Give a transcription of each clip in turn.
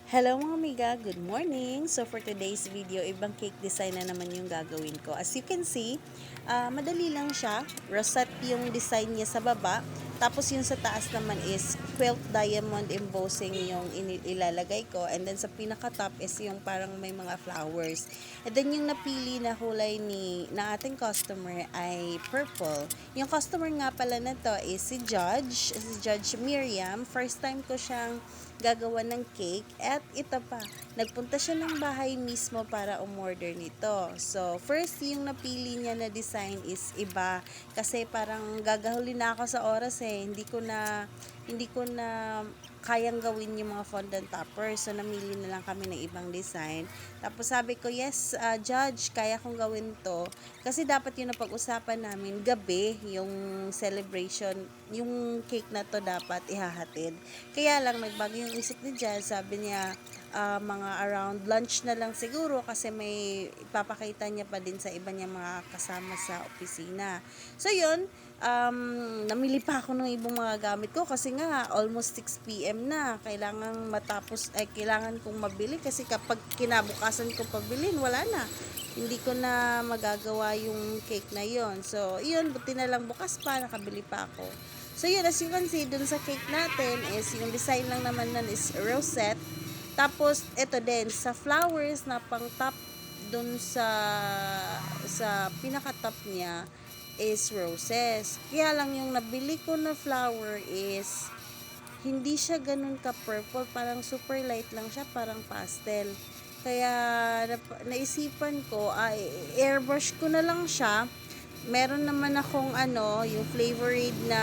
Hello mga amiga, good morning! So for today's video, ibang cake design na naman yung gagawin ko. As you can see, madali lang siya. Rosette yung design niya sa baba. Tapos yung sa taas naman is quilt diamond embossing yung ilalagay ko. And then sa pinaka-top is yung parang may mga flowers. And then yung napili na kulay na ating customer ay purple. Yung customer nga pala na to is si Judge Miriam. First time ko siyang gagawa ng cake at ito pa, nagpunta siya ng bahay mismo para umorder nito. So, first yung napili niya na design is iba kasi parang gagahuli na ako sa oras hindi ko na kayang gawin yung mga fondant topper. So, namili na lang kami ng ibang design. Tapos sabi ko, yes, Judge, kaya kong gawin to. Kasi dapat yung napag-usapan namin, gabi, yung celebration, yung cake na to dapat ihahatid. Kaya lang, nagbago yung isip ni Judge. Sabi niya, mga around lunch na lang siguro kasi may ipapakita niya pa din sa iba niya mga kasama sa opisina. So, yun, namili pa ako ng ibang mga gamit ko kasi nga almost 6 p.m. na. Kailangan kong mabili kasi kapag kinabukasan ko pagbilhin, wala na. Hindi ko na magagawa yung cake na yon. So, yun, buti na lang bukas pa, nakabili pa ako. So, yun, as you can see, dun sa cake natin is, yung design lang naman nun is rosette. Tapos, ito din, sa flowers na pang top dun sa pinaka-top niya is roses. Kaya lang yung nabili ko na flower is hindi siya ganun ka-purple, parang super light lang siya, parang pastel. Kaya naisipan ko, airbrush ko na lang siya. Meron naman akong yung flavored na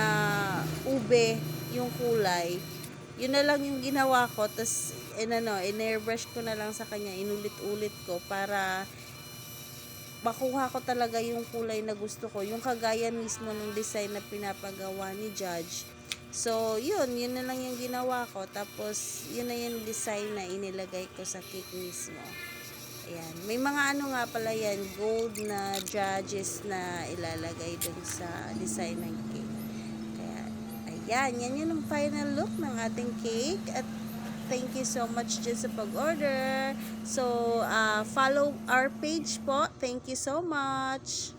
ube, yung kulay. Yun na lang yung ginawa ko, tas in-airbrush ko na lang sa kanya, inulit-ulit ko para makuha ko talaga yung kulay na gusto ko, yung kagaya mismo ng design na pinapagawa ni Judge. So, yun na lang yung ginawa ko. Tapos, yun na yung design na inilagay ko sa cake mismo. Ayan. May mga nga pala yan, gold na judges na ilalagay dun sa design ng cake. Kaya, ayan. Yan yun ang final look ng ating cake. At thank you so much dyan sa pag-order. So, follow our page po. Thank you so much.